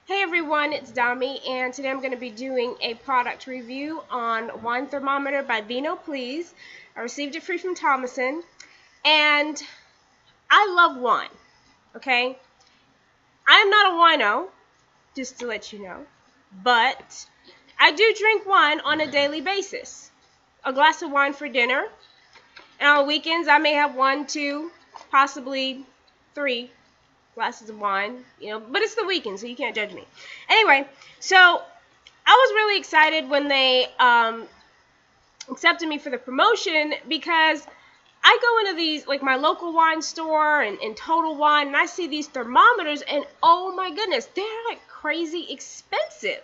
Hey everyone, it's Dami, and today I'm going to be doing a product review on Wine Thermometer by Vino, please. I received it free from Thomason, and I love wine, okay? I'm not a wino, just to let you know, but I do drink wine on a daily basis. A glass of wine for dinner, and on weekends I may have 1, 2, possibly 3 glasses of wine, but it's the weekend, so you can't judge me. Anyway, so I was really excited when they accepted me for the promotion because I go into these, like my local wine store and Total Wine, and I see these thermometers, and oh my goodness, they're like crazy expensive.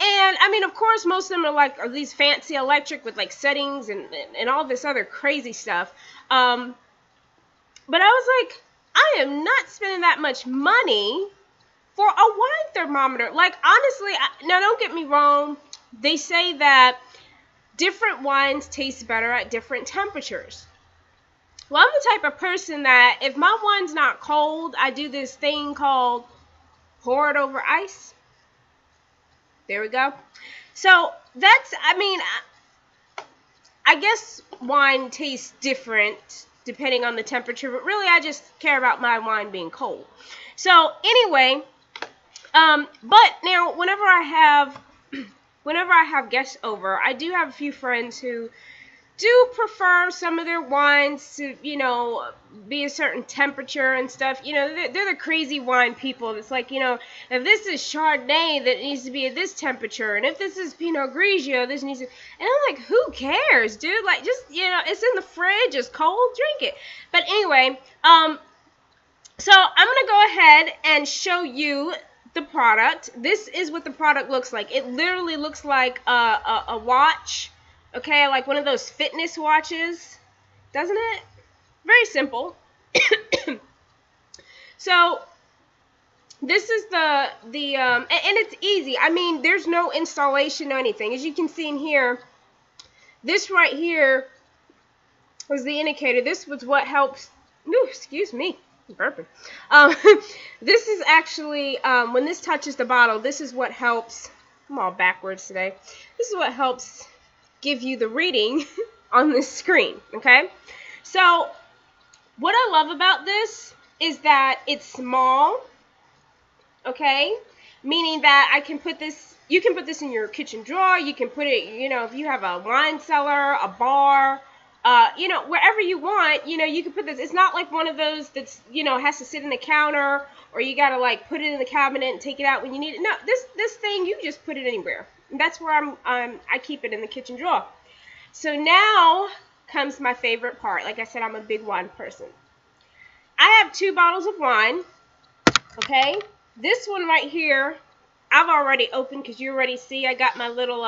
And I mean, of course, most of them are these fancy electric with like settings and all this other crazy stuff. But I was like, I am not spending that much money for a wine thermometer. Like, honestly, now don't get me wrong. They say that different wines taste better at different temperatures. Well, I'm the type of person that if my wine's not cold, I do this thing called pour it over ice. There we go. So that's, I guess wine tastes different depending on the temperature, but really I just care about my wine being cold. So anyway, but now whenever I have guests over, I do have a few friends who do prefer some of their wines to, be a certain temperature and stuff. They're the crazy wine people. It's like, if this is Chardonnay, that needs to be at this temperature, and if this is Pinot Grigio, this needs to. And I'm like, who cares, dude? Like, just, it's in the fridge, it's cold, drink it. But anyway, so I'm gonna go ahead and show you the product. This is what the product looks like. It literally looks like a watch. Okay, like one of those fitness watches, doesn't it? Very simple. So this is and it's easy. I mean, there's no installation or anything. As you can see in here, this right here was the indicator. This was what helps. Ooh, excuse me, I'm burping. This is actually when this touches the bottle. This is what helps. I'm all backwards today. This is what helps give you the reading on this screen, okay? So what I love about this is that it's small, okay? Meaning that I can put this, you can put this in your kitchen drawer, you can put it, if you have a wine cellar, a bar, wherever you want, you can put this. It's not like one of those that's, has to sit in the counter, or you gotta like put it in the cabinet and take it out when you need it. No, this thing, you just put it anywhere. That's where I keep it, in the kitchen drawer. So now comes my favorite part. Like I said, I'm a big wine person. I have 2 bottles of wine, okay? This one right here, I've already opened because you already see I got my little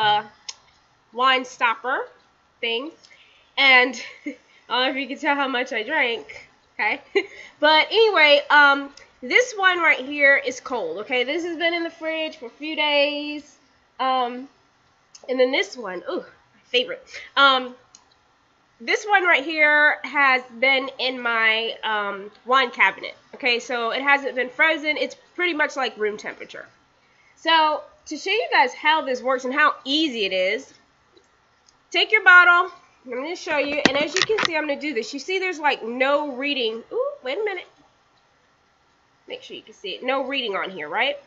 wine stopper thing. And I don't know if you can tell how much I drank, okay? But anyway, this one right here is cold, okay? This has been in the fridge for a few days. And then this one, ooh, my favorite. This one right here has been in my wine cabinet. Okay, so it hasn't been frozen. It's pretty much like room temperature. So to show you guys how this works and how easy it is, take your bottle. I'm going to show you, and as you can see, I'm going to do this. You see there's like no reading. Ooh, wait a minute. Make sure you can see it. No reading on here, right?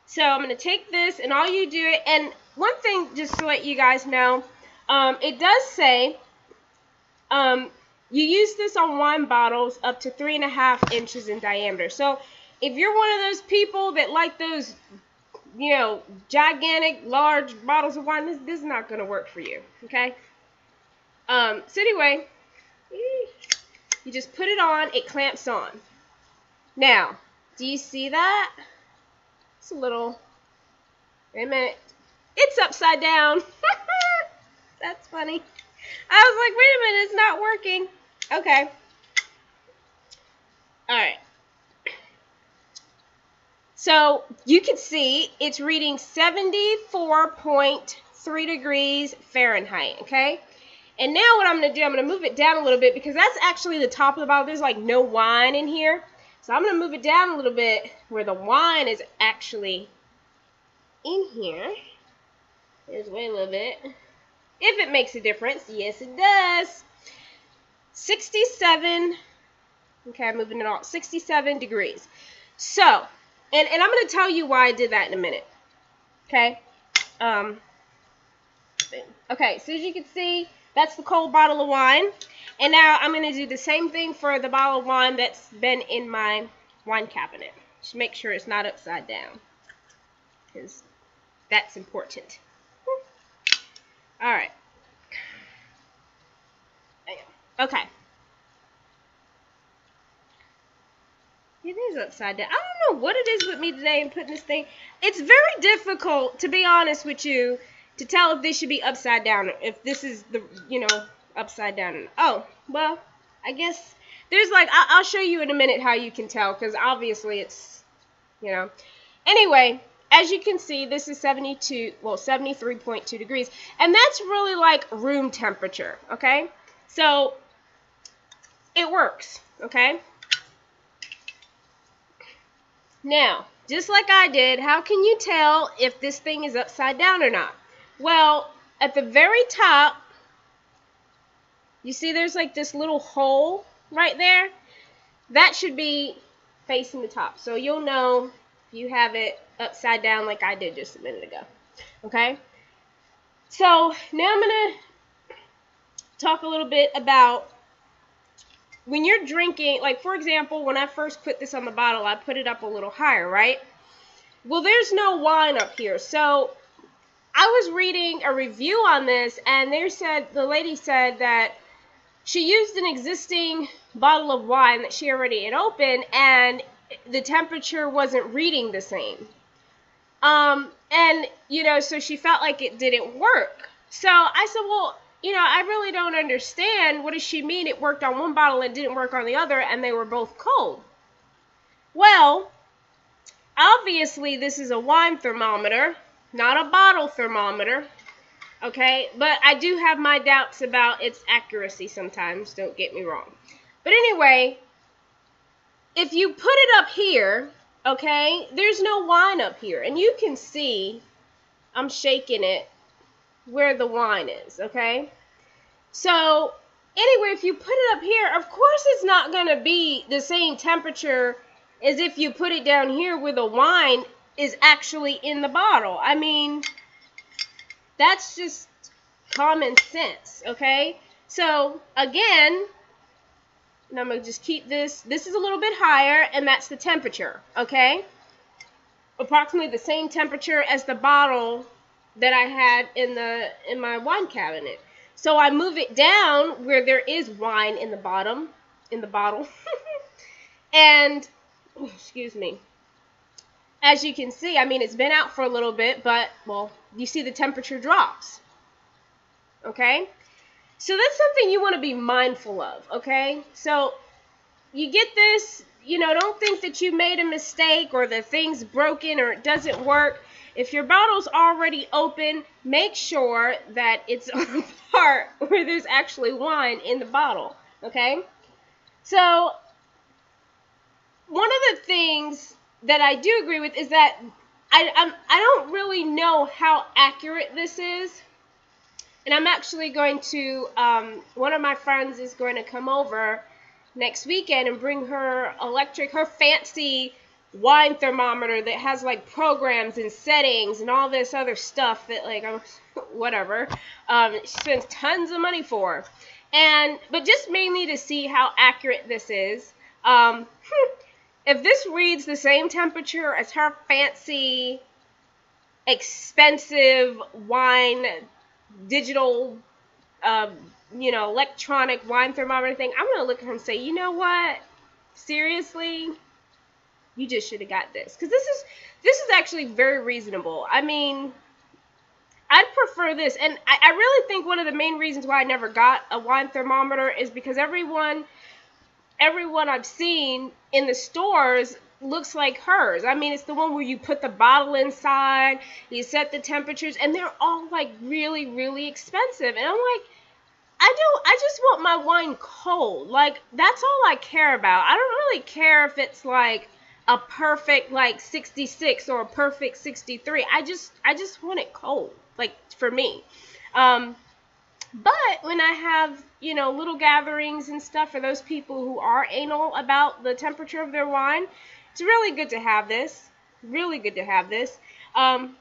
So I'm going to take this, and all you do it, and one thing just to let you guys know, it does say you use this on wine bottles up to 3.5 inches in diameter. So if you're one of those people that like those, gigantic, large bottles of wine, this is not going to work for you, okay? So anyway, you just put it on, it clamps on. Now, do you see that? It's a little, wait a minute, it's upside down. That's funny. I was like, wait a minute, it's not working. Okay. Alright. So you can see it's reading 74.3 degrees Fahrenheit, okay? And now what I'm going to do, I'm going to move it down a little bit because that's actually the top of the bottle. There's like no wine in here. So I'm going to move it down a little bit where the wine is actually in here. There's way a little bit. If it makes a difference, yes it does. 67, okay, I'm moving it all, 67 degrees. So, and I'm going to tell you why I did that in a minute, okay? Okay, so as you can see, that's the cold bottle of wine. And now I'm going to do the same thing for the bottle of wine that's been in my wine cabinet. Just make sure it's not upside down, because that's important. All right. Okay. It is upside down. I don't know what it is with me today and putting this thing. It's very difficult, to be honest with you, to tell if this should be upside down, or if this is the, upside down. Oh, well, I guess there's like, I'll show you in a minute how you can tell, because obviously it's, Anyway, as you can see, this is 73.2 degrees, and that's really like room temperature, okay? So, it works, okay? Now, just like I did, how can you tell if this thing is upside down or not? Well, at the very top, you see there's like this little hole right there? That should be facing the top. So you'll know if you have it upside down like I did just a minute ago. Okay? So now I'm going to talk a little bit about when you're drinking, like for example, when I first put this on the bottle, I put it up a little higher, right? Well, there's no wine up here. So I was reading a review on this, and the lady said that she used an existing bottle of wine that she already had opened, and the temperature wasn't reading the same. So she felt like it didn't work. So I said, well, I really don't understand. What does she mean it worked on one bottle and didn't work on the other, and they were both cold? Well, obviously this is a wine thermometer, not a bottle thermometer, okay? But I do have my doubts about its accuracy sometimes, don't get me wrong. But anyway, if you put it up here, okay, there's no wine up here. And you can see, I'm shaking it, where the wine is, okay? So, anyway, if you put it up here, of course it's not going to be the same temperature as if you put it down here where the wine is actually in the bottle. I mean, that's just common sense, okay? So, again, and I'm going to just keep this. This is a little bit higher, and that's the temperature, okay? Approximately the same temperature as the bottle that I had in my wine cabinet. So I move it down where there is wine in the bottle. And, excuse me. As you can see, I mean, it's been out for a little bit, but, well, you see the temperature drops. Okay? So that's something you want to be mindful of, okay? So you get this, don't think that you made a mistake or the thing's broken or it doesn't work. If your bottle's already open, make sure that it's on the part where there's actually wine in the bottle, okay? So one of the things that I do agree with is that I don't really know how accurate this is. And I'm actually going to, one of my friends is going to come over next weekend and bring her fancy wine thermometer that has like programs and settings and all this other stuff that like, whatever, she spends tons of money for. But just mainly to see how accurate this is. If this reads the same temperature as her fancy, expensive wine digital, electronic wine thermometer thing, I'm going to look at her and say, you know what? Seriously? You just should have got this. Because this is actually very reasonable. I mean, I'd prefer this. And I really think one of the main reasons why I never got a wine thermometer is because everyone I've seen in the stores looks like hers. I mean, it's the one where you put the bottle inside, you set the temperatures, and they're all like really, really expensive. And I'm like, I just want my wine cold. Like, that's all I care about. I don't really care if it's like a perfect like 66 or a perfect 63. I just want it cold, like, for me. But when I have, little gatherings and stuff for those people who are anal about the temperature of their wine, it's really good to have this. Really good to have this. And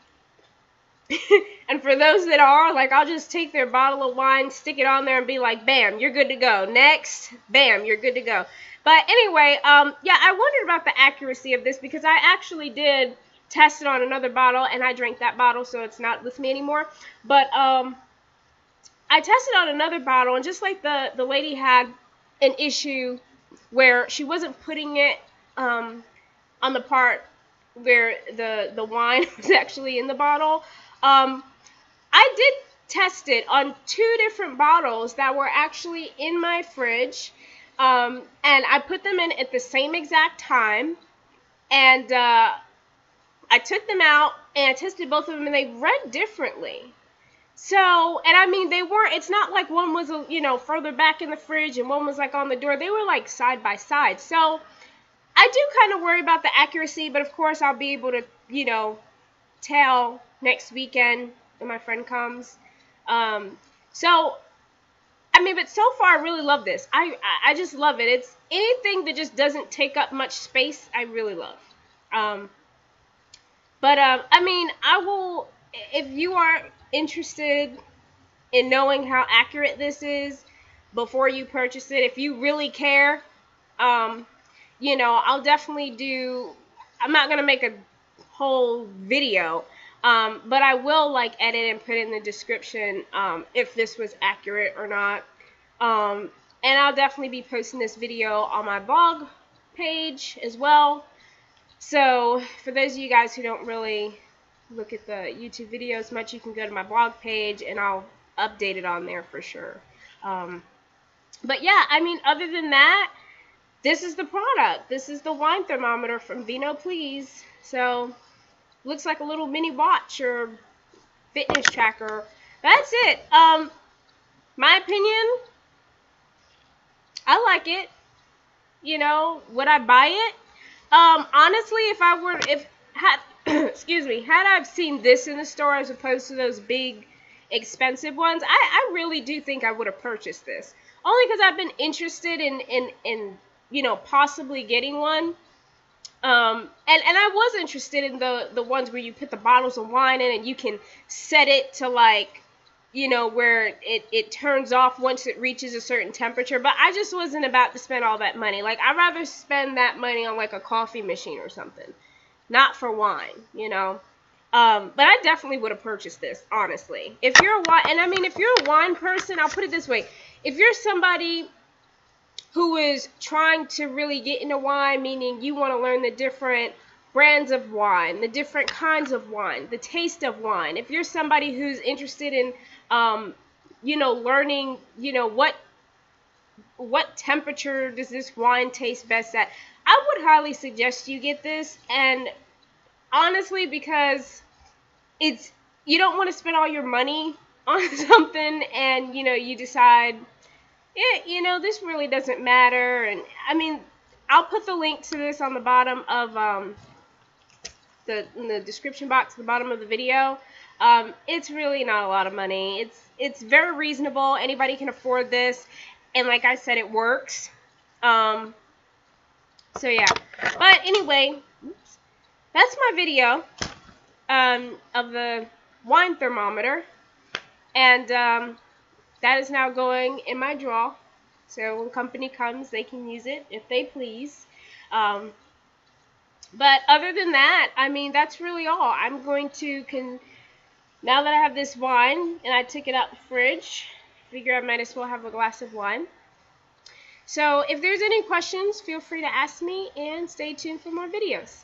for those that are, like, I'll just take their bottle of wine, stick it on there, and be like, bam, you're good to go. Next, bam, you're good to go. But anyway, yeah, I wondered about the accuracy of this because I actually did test it on another bottle, and I drank that bottle, so it's not with me anymore. But I tested on another bottle, and just like the lady had an issue where she wasn't putting it on the part where the wine was actually in the bottle. I did test it on 2 different bottles that were actually in my fridge, and I put them in at the same exact time, and I took them out, and I tested both of them, and they read differently. So, and I mean, it's not like one was, further back in the fridge and one was like on the door. They were like side by side. So I do kind of worry about the accuracy, but of course I'll be able to, tell next weekend when my friend comes. So, I mean, but so far I really love this. I just love it. It's anything that just doesn't take up much space, I really love. I mean, I will, if you are interested in knowing how accurate this is before you purchase it, if you really care, I'll definitely I'm not going to make a whole video, but I will like edit and put in the description if this was accurate or not. And I'll definitely be posting this video on my blog page as well. So for those of you guys who don't really look at the YouTube videos much, you can go to my blog page and I'll update it on there for sure. But yeah, I mean, other than that, this is the product. This is the wine thermometer from Vino, please. So looks like a little mini watch or fitness tracker. That's it. My opinion, I like it. Would I buy it? Honestly, excuse me, had I seen this in the store as opposed to those big expensive ones, I really do think I would have purchased this. Only because I've been interested in possibly getting one. And I was interested in the ones where you put the bottles of wine in and you can set it to like, where it turns off once it reaches a certain temperature. But I just wasn't about to spend all that money. Like, I'd rather spend that money on like a coffee machine or something. Not for wine, But I definitely would have purchased this, honestly. If you're a wine person, I'll put it this way. If you're somebody who is trying to really get into wine, meaning you want to learn the different brands of wine, the different kinds of wine, the taste of wine. If you're somebody who's interested in, learning, what temperature does this wine taste best at, I would highly suggest you get this. And honestly, because you don't want to spend all your money on something and, you decide, yeah, this really doesn't matter. And I mean, I'll put the link to this on the bottom of in the description box at the bottom of the video. It's really not a lot of money. It's very reasonable. Anybody can afford this, and like I said, it works. So yeah. But anyway, that's my video of the wine thermometer, and that is now going in my drawer. So when company comes, they can use it if they please. But other than that, I mean, that's really all. I'm going to, now that I have this wine and I took it out the fridge, figure I might as well have a glass of wine. So if there's any questions, feel free to ask me and stay tuned for more videos.